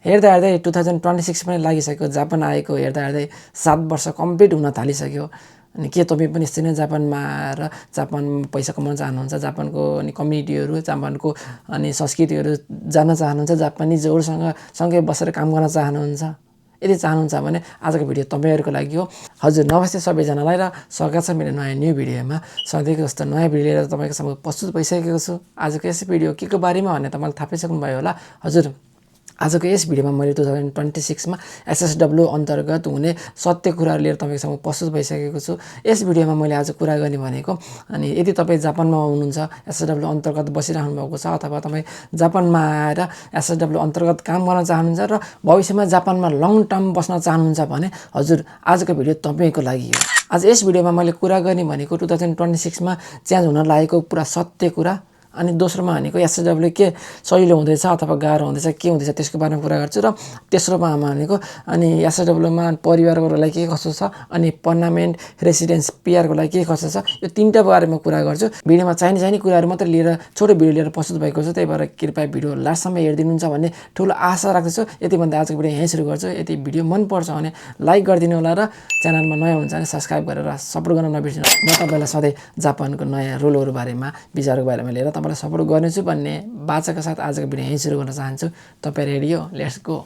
हेर्दा हेर्दै 2026 पनि लागिसक्यो। जापान आएको हेर्दा हेर्दै 7 वर्ष कम्प्लिट हुन थालिसक्यो। अनि के तपाईँ पनि यस्तै नै जापानमा आएर जापानमा पैसा कमाउन चाहनुहुन्छ? जापानको अनि कम्युनिटीहरू, जापानको अनि संस्कृतिहरू जान्न चाहनुहुन्छ? जापानिजहरूसँग सँगै बसेर काम गर्न चाहनुहुन्छ? यदि चाहनुहुन्छ भने आजको भिडियो तपाईँहरूको लागि हो। हजुर नमस्ते सबैजनालाई र स्वागत छ मेरो नयाँ न्यू भिडियोमा। सधैँको जस्तो नयाँ भिडियो लिएर तपाईँको सामु प्रस्तुत भइसकेको छु। आजको यस भिडियो के को बारेमा भन्ने तपाईँले थाहा पाइसक्नुभयो होला। हजुर आजको यस भिडियोमा मैले 2026 मा एसएसडब्ल्यू अन्तर्गत हुने सत्य कुराहरू लिएर तपाईँको सामु प्रस्तुत भइसकेको छु। यस भिडियोमा मैले आज कुरा गर्ने भनेको अनि यदि तपाईँ जापानमा हुनुहुन्छ, एसएसडब्ल्यू अन्तर्गत बसिरहनु भएको छ अथवा तपाईँ जापानमा आएर एसएसडब्ल्यू अन्तर्गत काम गर्न चाहनुहुन्छ र भविष्यमा जापानमा लङ टर्म बस्न चाहनुहुन्छ भने हजुर आजको भिडियो तपाईँको लागि हो। आज यस भिडियोमा मैले कुरा गर्ने भनेको 2026 मा चेन्ज हुन लागेको पुरा सत्य कुरा, अनि दोस्रोमा भनेको एसएसडब्ल्यू के सजिलो हुँदैछ अथवा गाह्रो हुँदैछ, के हुँदैछ त्यसको बारेमा कुरा गर्छु। र तेस्रोमा भनेको अनि एसएसडब्ल्यूमा परिवारकोलाई के कस्तो छ, अनि पर्मानेन्ट रेसिडेन्स पिआरको लागि के कस्तो छ, यो तीनटा बारेमा कुरा गर्छु। भिडियोमा चाहिने कुराहरू मात्र लिएर छोटो भिडियो लिएर प्रस्तुत भएको छु। त्यही भएर कृपया भिडियो लास्टसम्म हेरिदिनुहुन्छ भन्ने ठुलो आशा राख्दछु। यति भन्दा आजको भिडियो यहीँ सुरु गर्छु। यदि भिडियो मनपर्छ भने लाइक गरिदिनु होला र च्यानलमा नयाँ हुन्छ भने सब्सक्राइब गरेर सपोर्ट गर्न नबिर्सिनु। म तपाईँलाई सधैँ जापानको नयाँ रुलहरू बारेमा, विचारको बारेमा लिएर तपाईँलाई सपोर्ट गर्नेछु भन्ने बाचाका साथ आजको भिडियो यहीँ सुरु गर्न चाहन्छु। तपाईँ रेडी हो? Let's go.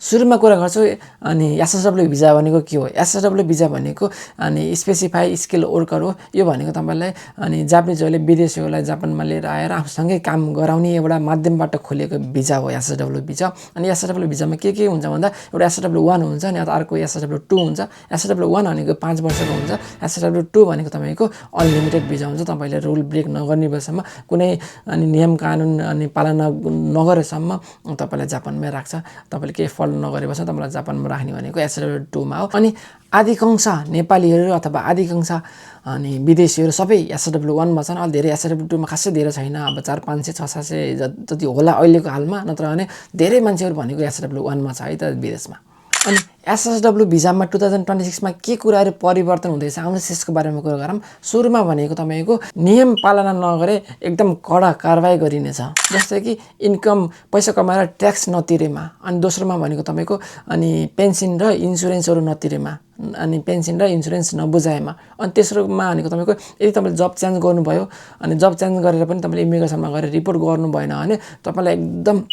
सुरुमा कुरा गर्छु अनि एसएसडब्ल्यू भिजा भनेको के हो। एसएसडब्ल्यू भिजा भनेको अनि स्पेसिफाई स्किल वर्कर हो। यो भनेको तपाईँलाई अनि जापानिजहरूले विदेशीहरूलाई जापानमा लिएर आएर आफूसँगै काम गराउने एउटा माध्यमबाट खोलिएको भिजा हो एसएसडब्ल्यू भिजा। अनि एसएसडब्ल्यू भिजामा के हुन्छ भन्दा एउटा एसएसडब्ल्यू 1 हुन्छ अनि अर्को एसएसडब्ल्यू 2 हुन्छ। एसएसडब्ल्यू 1 भनेको 5 वर्षको हुन्छ। एसएसडब्ल्यू 2 भनेको तपाईँको अनलिमिटेड भिजा हुन्छ। तपाईँले रुल ब्रेक नगर्ने बेलासम्म, कुनै अनि नियम कानुन अनि पालना नगरेसम्म तपाईँलाई जापानमै राख्छ। तपाईँले केही फलो नगरेपछि तपाईँलाई जापानमा राख्ने भनेको एसएसडब्ल्यू 2 मा हो। अनि अधिकांश नेपालीहरू अथवा अधिकांश अनि विदेशीहरू सबै एसएसडब्ल्यू 1 मा छन्। अलि धेरै एसएसडब्ल्यू 2 मा खासै धेरै छैन। अब 400-500 600 जति होला अहिलेको हालमा, नत्र भने धेरै मान्छेहरू भनेको एसएसडब्ल्यू 1 मा छ है त विदेशमा। अनि एसएसडब्ल्यू भिजामा 2026 मा के कुराहरू परिवर्तन हुँदैछ आउनुहोस् त्यसको बारेमा कुरा गरौँ। सुरुमा भनेको तपाईँको नियम पालना नगरे एकदम कडा कारबाही गरिनेछ। जस्तै कि इन्कम पैसा कमाएर ट्याक्स नतिरेमा, अनि दोस्रोमा भनेको तपाईँको अनि पेन्सन र इन्सुरेन्सहरू नतिरेमा, अनि पेन्सन र इन्सुरेन्स नबुझाएमा। अनि तेस्रोमा भनेको तपाईँको यदि तपाईँले जब चेन्ज गर्नुभयो अनि जब चेन्ज गरेर पनि तपाईँले इमिग्रेसनमा गएर रिपोर्ट गर्नु भएन भने तपाईँलाई एकदम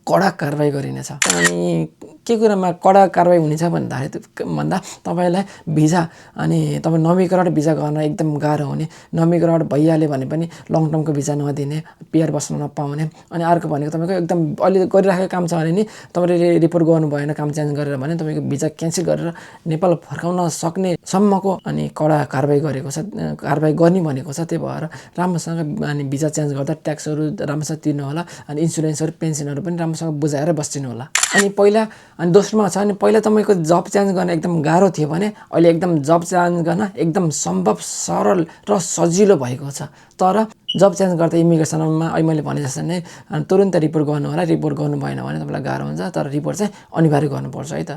कडा कारबाही गरिनेछ। अनि के कुरामा कडा कारबाही हुनेछ भन्दा तपाईँलाई भिजा अनि तपाईँ नवीकरण भिजा गर्न एकदम गाह्रो हुने, नवीकरण भइहाल्यो भने पनि लङ टर्मको भिजा नदिने, पिआर बस्न नपाउने। अनि अर्को भनेको तपाईँको एकदम अहिले गरिराखेको काम छ भने नि तपाईँले रिपोर्ट गर्नु भएन काम चेन्ज गरेर भने तपाईँको भिजा क्यान्सल गरेर नेपाल फर्काउन सक्ने सम्मको अनि कडा कारबाही गरेको छ, कारबाही गर्ने भनेको छ। त्यही भएर राम्रोसँग अनि भिजा चेन्ज गर्दा ट्याक्सहरू राम्रोसँग तिर्नु होला, अनि इन्सुरेन्सहरू पेन्सनहरू पनि राम्रोसँग बुझाएर बस्दिनु होला। अनि पहिला अनि दोस्रोमा छ अनि पहिला तपाईँको जब चेन्ज गर्न एकदम गाह्रो थियो भने अहिले एकदम जब चेन्ज गर्न एकदम सम्भव, सरल र सजिलो भएको छ। तर जब चेन्ज गर्दा इमिग्रेसनमा अहिले मैले भने जस्तो नै तुरुन्त रिपोर्ट गर्नु होला। रिपोर्ट गर्नु भएन भने तपाईँलाई गाह्रो हुन्छ, तर रिपोर्ट चाहिँ अनिवार्य गर्नुपर्छ है त।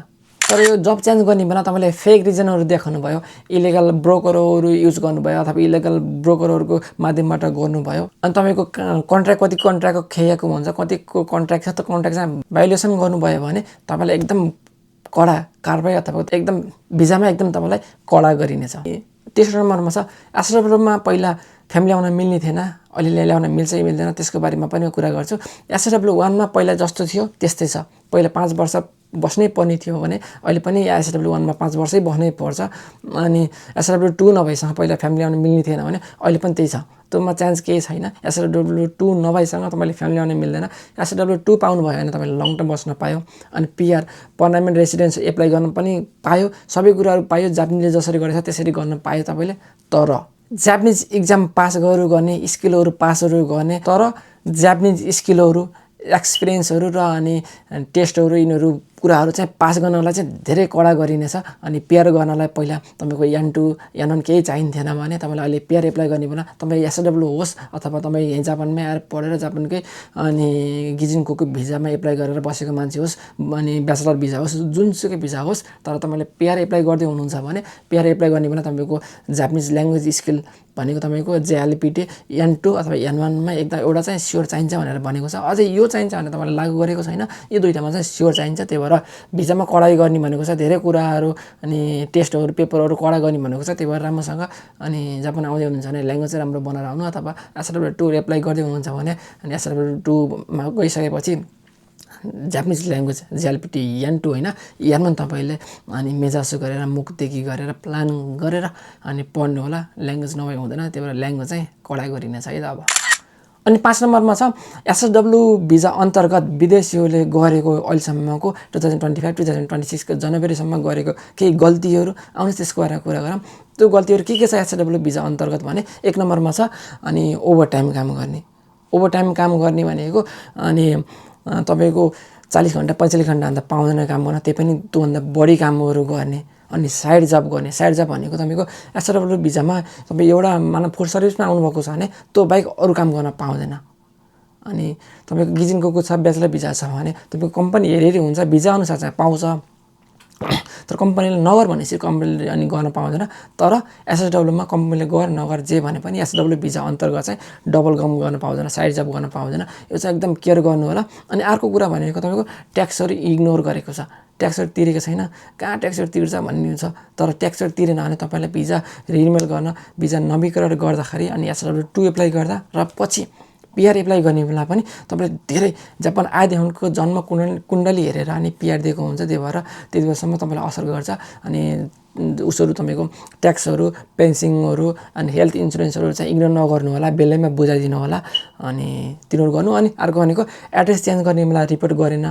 तर यो जब चेन्ज गर्ने बेला तपाईँले फेक रिजनहरू देखाउनु भयो, इलिगल ब्रोकरहरू युज गर्नुभयो अथवा इलिगल ब्रोकरहरूको माध्यमबाट गर्नुभयो, अनि तपाईँको कन्ट्र्याक्ट कन्ट्र्याक्टको खेएको हुन्छ, कतिको कन्ट्र्याक्ट छ त कन्ट्र्याक्ट चाहिँ भायोलेसन गर्नुभयो भने तपाईँलाई एकदम कडा कारबाही अथवा एकदम भिजामा एकदम तपाईँलाई कडा गरिनेछ। तेस्रो नम्बरमा छ एसएसडब्ल्यूमा पहिला फ्यामिली ल्याउन मिल्ने थिएन, अहिले ल्याउन मिल्छ कि मिल्दैन त्यसको बारेमा पनि कुरा गर्छु। एसएसडब्ल्यू 1 मा पहिला जस्तो थियो त्यस्तै छ। पहिला 5 वर्ष बस्नै पर्ने थियो भने अहिले पनि एसएसडब्ल्यू 1 मा 5 वर्षै बस्नै पर्छ। अनि एसएसडब्ल्यू 2 नभएसँग पहिला फ्यामिली ल्याउन मिल्ने थिएन भने अहिले पनि त्यही छ। त्योमा चान्स केही छैन। एसएसडब्ल्यू 2 नभएसँग तपाईँले फ्यामिली ल्याउन मिल्दैन। एसएसडब्ल्यू 2 पाउनुभयो भने तपाईँले लङ टर्म बस्न पायो, अनि पिआर पर्मानेन्ट रेसिडेन्स एप्लाई गर्न पनि पायो, सबै कुराहरू पायो। जापानिजले जसरी गरेछ त्यसरी गर्न पायो तपाईँले। तर जापानिज इक्जाम पास गर्ने, स्किलहरू पासहरू गर्ने, तर जापानिज स्किलहरू एक्सपिरियन्सहरू र अनि टेस्टहरू यिनीहरू कुराहरू चाहिँ पास गर्नलाई चाहिँ धेरै कडा गरिनेछ। अनि पेयर गर्नलाई पहिला तपाईँको N2 N1 केही चाहिन्थेन भने तपाईँले अहिले पेयर एप्लाई गर्ने बेला तपाईँ SW होस् अथवा तपाईँ यहीँ जापानमै आएर पढेर जापानकै अनि गिजिनकोको भिजामा एप्लाई गरेर बसेको मान्छे होस् अनि ब्याचलर भिजा होस् जुनसुकै भिजा होस्, तर तपाईँले पेयर एप्लाई गर्दै हुनुहुन्छ भने पेयर एप्लाई गर्ने बेला तपाईँको जापानिज ल्याङ्ग्वेज स्किल भनेको तपाईँको JLPT N2 अथवा N1 मा एकदम एउटा चाहिँ स्योर चाहिन्छ भनेर भनेको छ। अझै यो चाहिन्छ भने तपाईँले लागू गरेको छैन, यो दुईटामा चाहिँ स्योर चाहिन्छ। त्यही भएर भिजामा कडाइ गर्ने भनेको छ, धेरै कुराहरू अनि टेस्टहरू पेपरहरू कडा गर्ने भनेको छ। त्यही भएर राम्रोसँग अनि जापान आउँदै हुनुहुन्छ भने ल्याङ्ग्वेज चाहिँ राम्रो बनाएर आउनु, अथवा SW2 एप्लाई गर्दै हुनुहुन्छ भने अनि SW2 मा गइसकेपछि जापानिज ल्याङ्ग्वेज JLPT N2 होइन N1 तपाईँले अनि मेजासु गरेर मुखदेखि गरेर प्लान गरेर अनि पढ्नु होला। ल्याङ्ग्वेज नभए हुँदैन, त्यही भएर ल्याङ्ग्वेज चाहिँ कडा गरिनेछ है त। अब अनि 5 नम्बरमा छ SW भिजा अन्तर्गत विदेशीहरूले गरेको अहिलेसम्मको 2025-2026 को जनवरीसम्म गरेको केही गल्तीहरू आउनुहोस् त्यसको बारेमा कुरा गरौँ। त्यो गल्तीहरू के छ SW भिजा अन्तर्गत भने 1 नम्बरमा छ अनि ओभरटाइम काम गर्ने। ओभरटाइम काम गर्ने भनेको अनि तपाईँको 40 घन्टा 45 घन्टाभन्दा पाउँदैन काम गर्न, त्यही पनि त्योभन्दा बढी कामहरू गर्ने। अनि साइड जब गर्ने। साइड जब भनेको तपाईँको SW भिजामा तपाईँ एउटा मानव फुड सर्भिसमा आउनुभएको छ भने त्यो बाहेक अरू काम गर्न पाउँदैन। अनि तपाईँको गिजिनकोको छ ब्याचलर भिजा छ भने तपाईँको कम्पनी हेरी हुन्छ, भिजा अनुसार चाहिँ पाउँछ, तर कम्पनीले नगर भनेपछि कम्पनीले अनि गर्न पाउँदैन। तर SW मा कम्पनीले गर नगर जे भने पनि SW भिजा अन्तर्गत चाहिँ डबल काम गर्न पाउँदैन, साइड जब गर्न पाउँदैन। यो चाहिँ एकदम केयर गर्नु होला। अनि अर्को कुरा भनेको तपाईँको ट्याक्सहरू इग्नोर गरेको छ, ट्याक्सहरू तिरेको छैन, कहाँ ट्याक्सहरू तिर्छ भन्ने छ। तर ट्याक्सहरू तिरेन भने तपाईँलाई भिजा रिनिवल गर्न भिजा नवीकरण गर्दाखेरि अनि SW2 एप्लाई गर्दा र पछि PR एप्लाई गर्ने बेला पनि तपाईँले धेरै जापान आएदेखिको जन्म कुण्डली हेरेर अनि PR दिएको हुन्छ। त्यही भएर त्यति बेलासम्म तपाईँलाई असर गर्छ। अनि उसहरू तपाईँको ट्याक्सहरू पेन्सनहरू अनि हेल्थ इन्सुरेन्सहरू चाहिँ इग्नोर नगर्नु होला, बेलैमा बुझाइदिनु होला अनि तिनीहरू गर्नु। अनि अर्को भनेको एड्रेस चेन्ज गर्ने बेला रिपोर्ट गरेन,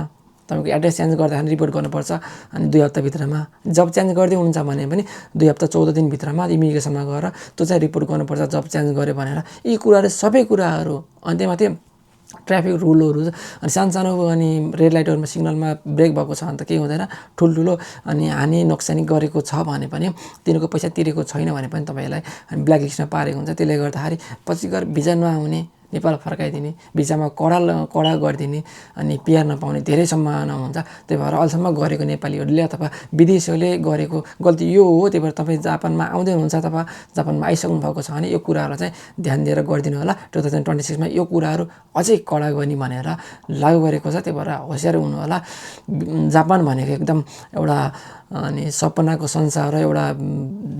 तपाईँको एड्रेस चेन्ज गर्दाखेरि रिपोर्ट गर्नुपर्छ अनि 2 हप्ताभित्रमा। जब चेन्ज गर्दै हुनुहुन्छ भने पनि 2 हप्ता 14 दिनभित्रमा इमिग्रेसनमा गएर त्यो चाहिँ रिपोर्ट गर्नुपर्छ जब चेन्ज गऱ्यो भनेर। यी कुराहरू सबै कुराहरू अनि त्यहीमाथि ट्राफिक रुलहरू अनि सानो अनि रेड लाइटहरूमा सिग्नलमा ब्रेक भएको छ भने त केही हुँदैन, ठुल्ठुलो अनि हानि नोक्सानी गरेको छ भने पनि तिनीहरूको पैसा तिरेको छैन भने पनि तपाईँलाई ब्ल्याक लिस्टमा पारेको हुन्छ। त्यसले गर्दाखेरि पछि गएर भिजा नआउने, नेपाल फर्काइदिने, भिजामा कडा गरिदिने अनि PR नपाउने धेरै सम्भावना हुन्छ। त्यही भएर अहिलेसम्म गरेको नेपालीहरूले अथवा विदेशीहरूले गरेको गल्ती यो हो। त्यही भएर तपाईँ जापानमा आउँदै हुनुहुन्छ अथवा जापानमा आइसक्नु भएको छ भने यो कुराहरूलाई चाहिँ ध्यान दिएर गरिदिनु होला। 2026 मा यो कुराहरू अझै कडा गर्ने भनेर लागू गरेको छ। त्यही भएर होसियार हुनु होला। जापान भनेको एकदम एउटा अनि सपनाको संसार, एउटा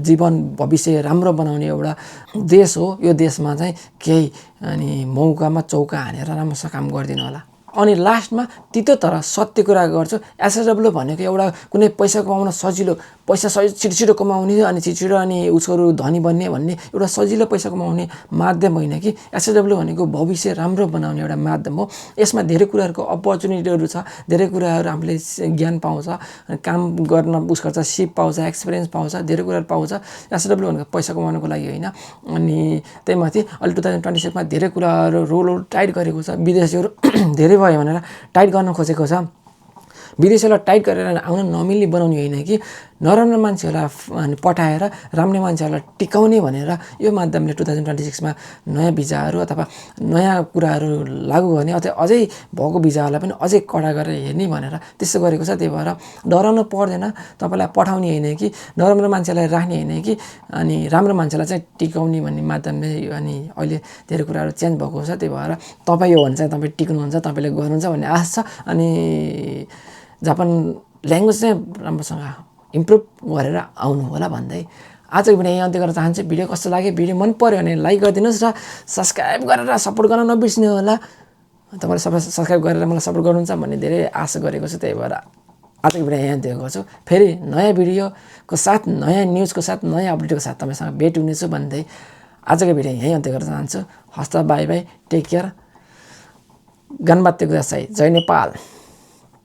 जीवन भविष्य राम्रो बनाउने एउटा देश हो। यो देशमा चाहिँ केही अनि मौकामा चौका हानेर राम्रोसँग काम गरिदिनु होला। अनि लास्टमा तितो तर सत्य कुरा गर्छु, SW भनेको एउटा कुनै पैसा कमाउन सजिलो, पैसा छिटो कमाउने अनि छिटो अनि उसको धनी बन्ने भन्ने एउटा सजिलो पैसा कमाउने माध्यम होइन कि SW भनेको भविष्य राम्रो बनाउने एउटा माध्यम हो। यसमा धेरै कुराहरूको अपर्च्युनिटीहरू छ, धेरै कुराहरू हामीले ज्ञान पाउँछ, काम गर्न उस गर्छ, सिप पाउँछ, एक्सपिरियन्स पाउँछ, धेरै कुराहरू पाउँछ। SW भनेको पैसा कमाउनको लागि होइन। अनि त्यही माथि अहिले 2026 मा धेरै कुराहरू रोलहरू टाइट गरेको छ। विदेशीहरू धेरै भयो भनेर टाइट गर्न खोजेको छ। विदेशीलाई टाइट गरेर आउन नमिल्ने बनाउने होइन कि नराम्रो मान्छेहरूलाई पठाएर राम्रो मान्छेहरूलाई टिकाउने भनेर यो माध्यमले 2026 मा नयाँ भिजाहरू अथवा नयाँ कुराहरू लागू गर्ने अथवा अझै भएको भिजाहरूलाई पनि अझै कडा गरेर हेर्ने भनेर त्यस्तो गरेको छ। त्यही भएर डराउनु पर्दैन, तपाईँलाई पठाउने होइन कि नराम्रो मान्छेलाई राख्ने होइन कि अनि राम्रो मान्छेलाई चाहिँ टिकाउने भन्ने माध्यमले अनि अहिले धेरै कुराहरू चेन्ज भएको छ। त्यही भएर तपाईँ यो भने चाहिँ तपाईँ टिक्नुहुन्छ, तपाईँले गर्नुहुन्छ भन्ने आश छ। अनि जापान ल्याङ्ग्वेज चाहिँ राम्रोसँग इम्प्रुभ गरेर आउनु होला भन्दै आजको भिडियो यहीँ अन्त्य गर्न चाहन्छु। भिडियो कस्तो लाग्यो, भिडियो मन पर्यो भने लाइक गरिदिनुहोस् र सब्सक्राइब गरेर सपोर्ट गर्न नबिर्सिनु होला। तपाईँले सब्सक्राइब गरेर मलाई सपोर्ट गर्नुहुन्छ भन्ने धेरै आशा गरेको छु। त्यही भएर आजको भिडियो यहीँ अन्त्य गर्छु। फेरि नयाँ भिडियोको साथ, नयाँ न्युजको साथ, नयाँ अपडेटको साथ तपाईँसँग भेट हुनेछु भन्दै आजको भिडियो यहीँ अन्त्य गर्न चाहन्छु। हस्त बाई बाई, टेक केयर, गनबाते गुदासाई, जय नेपाल।